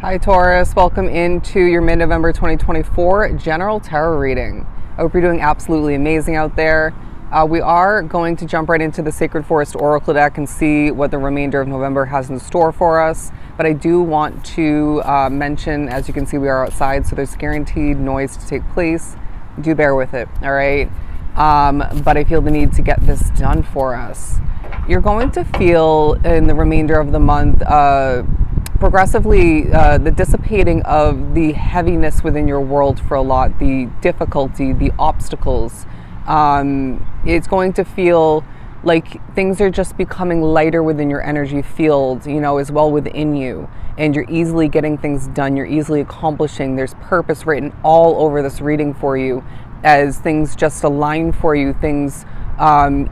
Hi Taurus, welcome into your mid-November 2024 general tarot reading. I hope you're doing absolutely amazing out there. We are going to jump right into the Sacred Forest Oracle deck and see what the remainder of November has in store for us. But I do want to mention, as you can see, we are outside, so there's guaranteed noise to take place. Do bear with it, all right? But I feel the need to get this done for us. You're going to feel in the remainder of the month progressively the dissipating of the heaviness within your world for a lot, the difficulty, the obstacles. It's going to feel like things are just becoming lighter within your energy field, as well within you. And you're easily getting things done. You're easily accomplishing. There's purpose written all over this reading for you as things just align for you. Things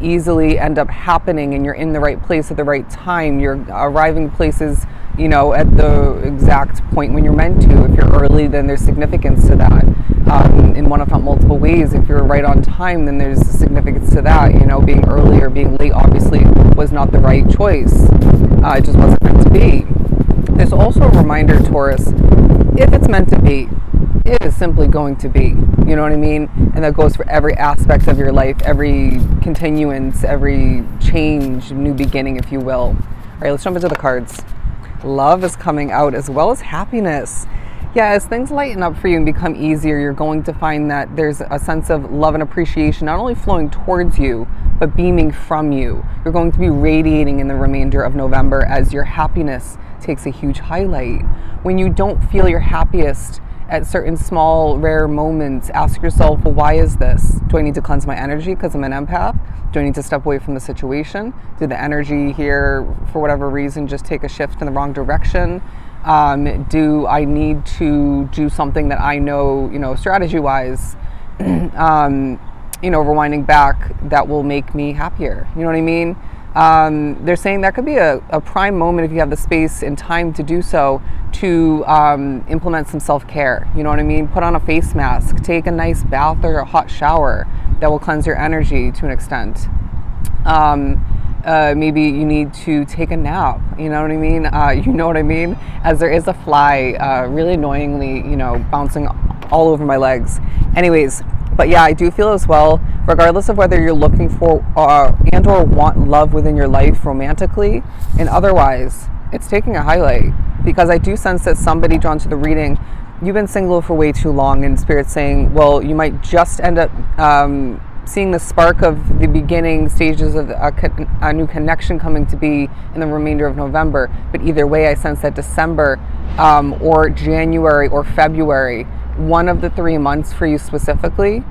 easily end up happening and you're in the right place at the right time. You're arriving places at the exact point when you're meant to. If you're early, then there's significance to that. In one, if not multiple ways. If you're right on time, then there's significance to that. Being early or being late obviously was not the right choice. It just wasn't meant to be. There's also a reminder, Taurus, if it's meant to be, it is simply going to be. You know what I mean? And that goes for every aspect of your life, every continuance, every change, new beginning, if you will. All right, let's jump into the cards. Love is coming out as well as happiness. Yeah, as things lighten up for you and become easier, you're going to find that there's a sense of love and appreciation not only flowing towards you, but beaming from you. You're going to be radiating in the remainder of November as your happiness takes a huge highlight. When you don't feel your happiest at certain small, rare moments, ask yourself, well, why is this? Do I need to cleanse my energy because I'm an empath? Do I need to step away from the situation? Did the energy here, for whatever reason, just take a shift in the wrong direction? Do I need to do something that I know, strategy-wise, rewinding back, that will make me happier? You know what I mean? They're saying that could be a prime moment, if you have the space and time to do so, to implement some self-care. You know what I mean? Put on a face mask, take a nice bath or a hot shower that will cleanse your energy to an extent. Maybe you need to take a nap. You know what I mean? As there is a fly really annoyingly, bouncing all over my legs. Anyways, but yeah, I do feel as well, regardless of whether you're looking for and or want love within your life romantically and otherwise, it's taking a highlight, because I do sense that somebody drawn to the reading, you've been single for way too long, and Spirit's saying, well, you might just end up seeing the spark of the beginning stages of a new connection coming to be in the remainder of November. But either way, I sense that December or January or February, one of the 3 months for you specifically,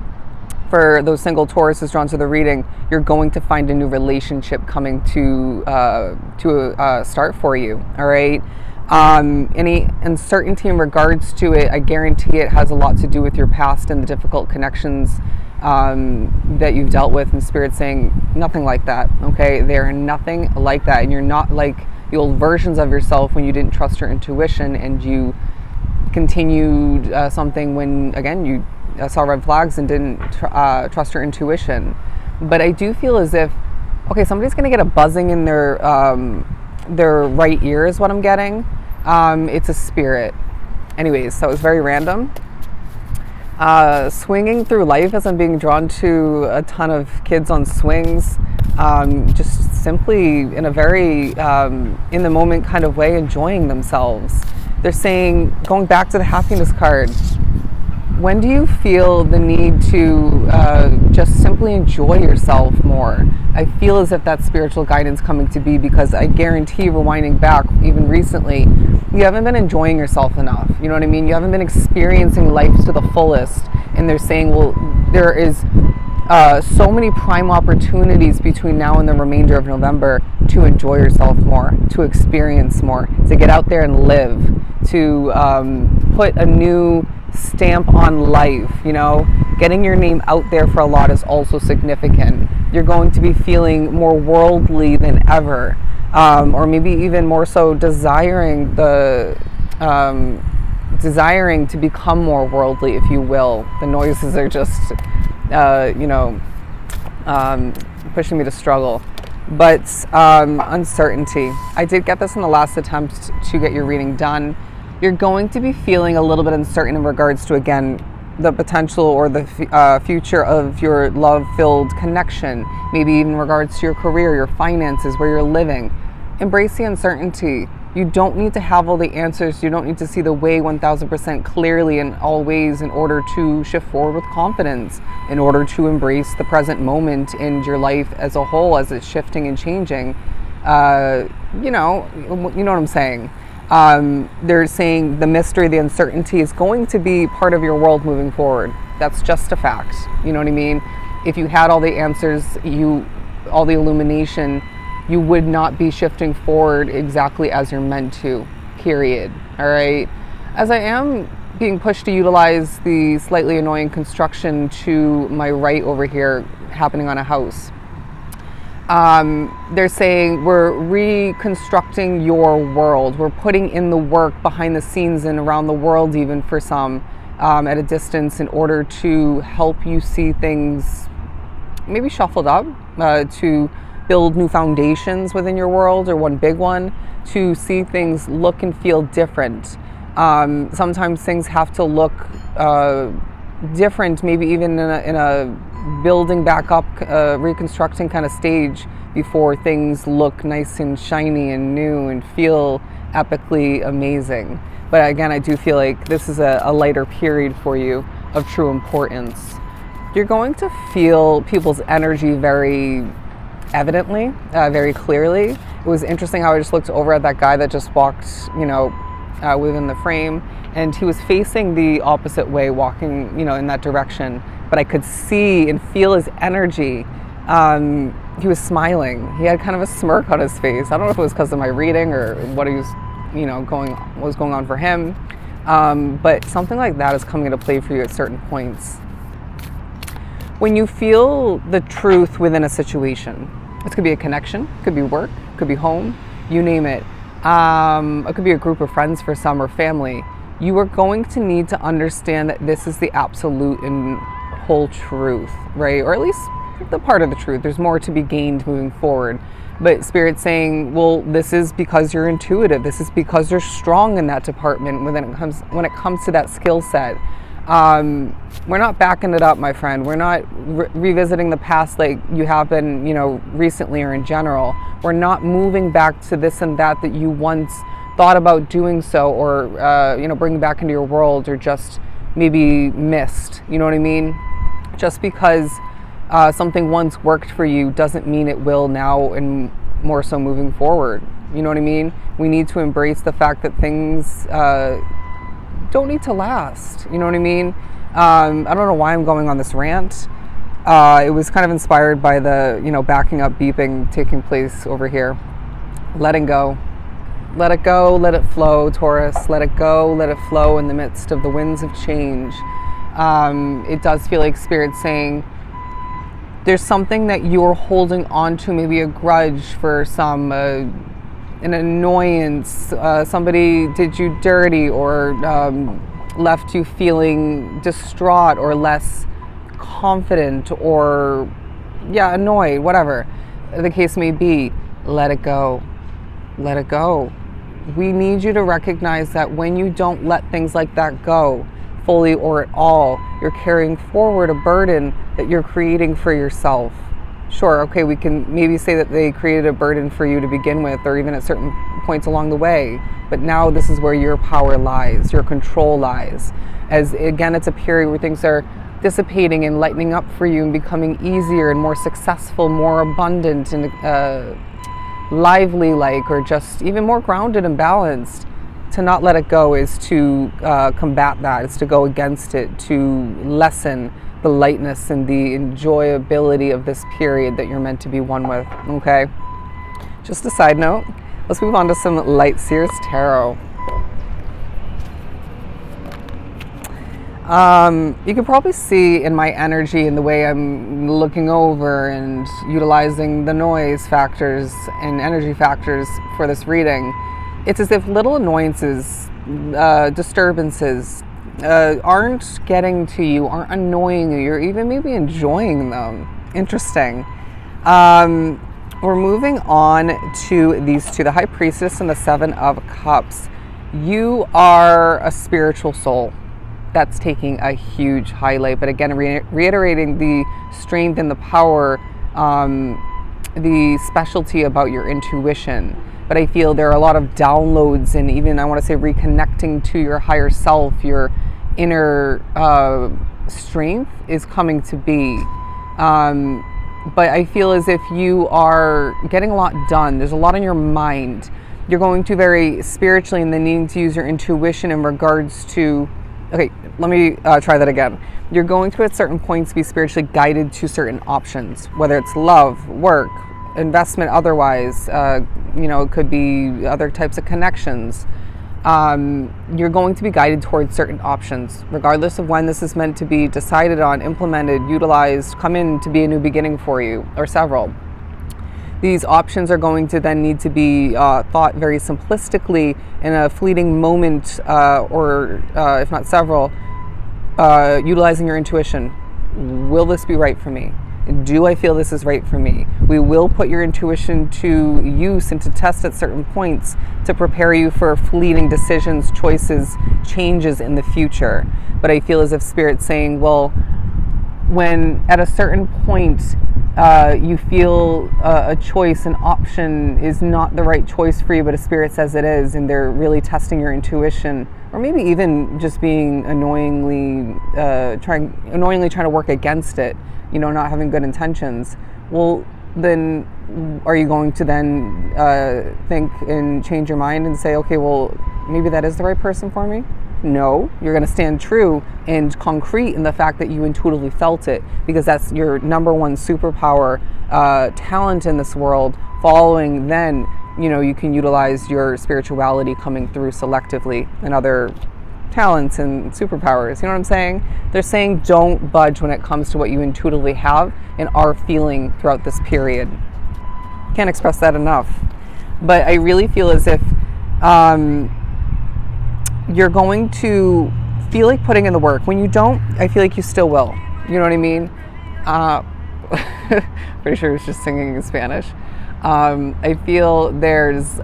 for those single Tauruses drawn to the reading, you're going to find a new relationship coming to start for you. All right. Any uncertainty in regards to it, I guarantee it has a lot to do with your past and the difficult connections that you've dealt with. And Spirit saying nothing like that. Okay, they are nothing like that, and you're not like the old versions of yourself when you didn't trust your intuition and you continued something when, again, you saw red flags and didn't trust your intuition. But I do feel as if, okay, somebody's going to get a buzzing in their right ear is what I'm getting. It's a spirit. Anyways, so it was very random. Swinging through life as I'm being drawn to a ton of kids on swings, just simply in a very in the moment kind of way, enjoying themselves. They're saying, going back to the happiness card, when do you feel the need to just simply enjoy yourself more? I feel as if that's spiritual guidance coming to be, because I guarantee, rewinding back even recently, you haven't been enjoying yourself enough. You know what I mean? You haven't been experiencing life to the fullest. And they're saying, well, there is so many prime opportunities between now and the remainder of November to enjoy yourself more, to experience more, to get out there and live, to put a new stamp on life. Getting your name out there for a lot is also significant. You're going to be feeling more worldly than ever, or maybe even more so desiring to become more worldly, if you will. The noises are just pushing me to struggle. But uncertainty. I did get this in the last attempt to get your reading done. You're going to be feeling a little bit uncertain in regards to, again, the potential or the future of your love-filled connection, maybe even in regards to your career, your finances, where you're living. Embrace the uncertainty. You don't need to have all the answers. You don't need to see the way 1000% clearly in all ways in order to shift forward with confidence, in order to embrace the present moment in your life as a whole as it's shifting and changing. You know what I'm saying. They're saying the mystery, the uncertainty is going to be part of your world moving forward. That's just a fact. You know what I mean? If you had all the answers, all the illumination, you would not be shifting forward exactly as you're meant to, period. All right. As I am being pushed to utilize the slightly annoying construction to my right over here happening on a house. They're saying we're reconstructing your world. We're putting in the work behind the scenes and around the world, even for some, at a distance, in order to help you see things maybe shuffled up, to build new foundations within your world, or one big one, to see things look and feel different. Sometimes things have to look different, maybe even in a building back up, reconstructing kind of stage, before things look nice and shiny and new and feel epically amazing. But again, I do feel like this is a lighter period for you of true importance. You're going to feel people's energy very evidently, very clearly. It was interesting how I just looked over at that guy that just walked, within the frame, and he was facing the opposite way, walking, in that direction. But I could see and feel his energy. He was smiling. He had kind of a smirk on his face. I don't know if it was because of my reading or what he was, what was going on for him. But something like that is coming into play for you at certain points. When you feel the truth within a situation, it could be a connection, it could be work, it could be home, you name it. It could be a group of friends for some, or family. You are going to need to understand that this is the absolute and whole truth, right? Or at least the part of the truth. There's more to be gained moving forward. But Spirit's saying, well, this is because you're intuitive. This is because you're strong in that department when it comes to that skill set. We're not backing it up, my friend. We're not revisiting the past like you have been, recently or in general. We're not moving back to this and that you once thought about doing so, or, bringing back into your world, or just maybe missed. You know what I mean? Just because something once worked for you doesn't mean it will now, and more so moving forward. You know what I mean? We need to embrace the fact that things don't need to last. You know what I mean? I don't know why I'm going on this rant. It was kind of inspired by the, backing up beeping taking place over here. Letting go. Let it go, let it flow, Taurus. Let it go, let it flow in the midst of the winds of change. It does feel like Spirit's saying there's something that you're holding on to, maybe a grudge for some, an annoyance, somebody did you dirty, or left you feeling distraught or less confident, or annoyed, whatever the case may be. Let it go. Let it go. We need you to recognize that when you don't let things like that go fully or at all, you're carrying forward a burden that you're creating for yourself. Sure, okay, we can maybe say that they created a burden for you to begin with, or even at certain points along the way, but now this is where your power lies, your control lies. As again, it's a period where things are dissipating and lightening up for you and becoming easier and more successful, more abundant, and lively, or just even more grounded and balanced. To not let it go is to combat that. It's to go against it, to lessen the lightness and the enjoyability of this period that you're meant to be one with. Okay? Just a side note, let's move on to some Light Seers Tarot. You can probably see in my energy and the way I'm looking over and utilizing the noise factors and energy factors for this reading. It's as if little annoyances, disturbances aren't getting to you, aren't annoying you. You're even maybe enjoying them. Interesting. We're moving on to these two, the High Priestess and the Seven of Cups. You are a spiritual soul. That's taking a huge highlight. But again, reiterating the strength and the power, the specialty about your intuition. But I feel there are a lot of downloads and even, I want to say, reconnecting to your higher self, your inner strength is coming to be. But I feel as if you are getting a lot done. There's a lot on your mind. You're going to very spiritually and then needing to use your intuition in regards to, okay, let me try that again. You're going to at certain points be spiritually guided to certain options, whether it's love, work, investment, otherwise, it could be other types of connections. You're going to be guided towards certain options, regardless of when this is meant to be decided on, implemented, utilized, come in to be a new beginning for you, or several. These options are going to then need to be thought very simplistically in a fleeting moment, or if not several, utilizing your intuition. Will this be right for me? Do I feel this is right for me? We will put your intuition to use and to test at certain points to prepare you for fleeting decisions, choices, changes in the future. But I feel as if Spirit's saying, well, when at a certain point you feel a choice, an option is not the right choice for you, but a Spirit says it is, and they're really testing your intuition, or maybe even just being annoyingly trying to work against it, not having good intentions. Well, then are you going to then think and change your mind and say, okay, well, maybe that is the right person for me? No, you're going to stand true and concrete in the fact that you intuitively felt it, because that's your number one superpower, talent in this world. Following then, you can utilize your spirituality coming through selectively and other talents and superpowers. You know what I'm saying? They're saying don't budge when it comes to what you intuitively have and are feeling throughout this period. Can't express that enough. But I really feel as if you're going to feel like putting in the work. When you don't, I feel like you still will. You know what I mean? Pretty sure it's just singing in Spanish. I feel there's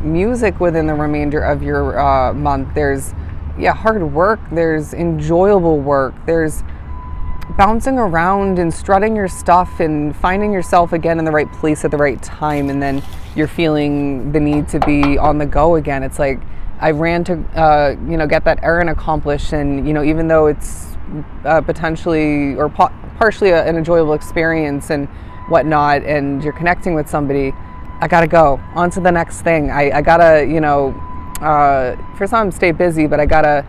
music within the remainder of your month. There's hard work. There's enjoyable work. There's bouncing around and strutting your stuff and finding yourself again in the right place at the right time. And then you're feeling the need to be on the go again. It's like, I ran to, get that errand accomplished, and even though it's potentially or partially an enjoyable experience and whatnot, and you're connecting with somebody, I gotta go on to the next thing. I gotta, for some stay busy, but I gotta,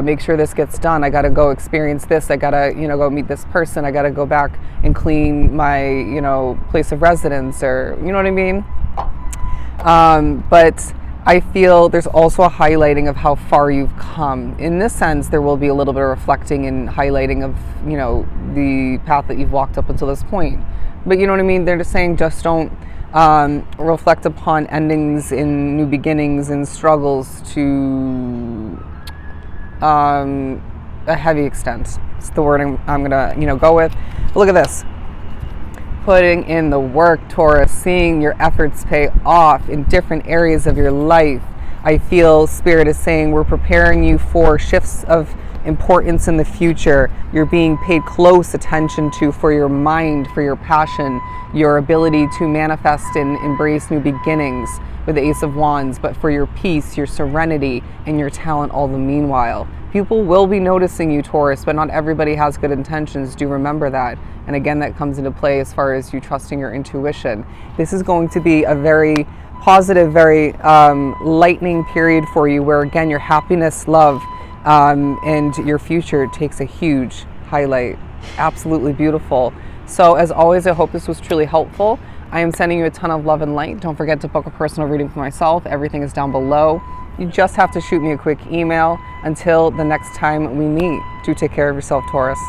make sure this gets done. I gotta go experience this. I gotta, go meet this person. I gotta go back and clean my, place of residence, or you know what I mean. But I feel there's also a highlighting of how far you've come. In this sense, there will be a little bit of reflecting and highlighting of, the path that you've walked up until this point. But you know what I mean? They're just saying just don't reflect upon endings in new beginnings and struggles to a heavy extent. It's the word I'm gonna, go with. But look at this. Putting in the work, Taurus, seeing your efforts pay off in different areas of your life. I feel Spirit is saying we're preparing you for shifts of importance in the future. You're being paid close attention to for your mind, for your passion, your ability to manifest and embrace new beginnings with the Ace of Wands, but for your peace, your serenity, and your talent all the meanwhile. People will be noticing you, Taurus, but not everybody has good intentions. Do remember that. And again, that comes into play as far as you trusting your intuition. This is going to be a very positive, very lightning period for you, where again, your happiness, love, and your future takes a huge highlight. Absolutely beautiful. So as always, I hope this was truly helpful. I am sending you a ton of love and light. Don't forget to book a personal reading for myself. Everything is down below. You just have to shoot me a quick email. Until the next time we meet, do take care of yourself, Taurus.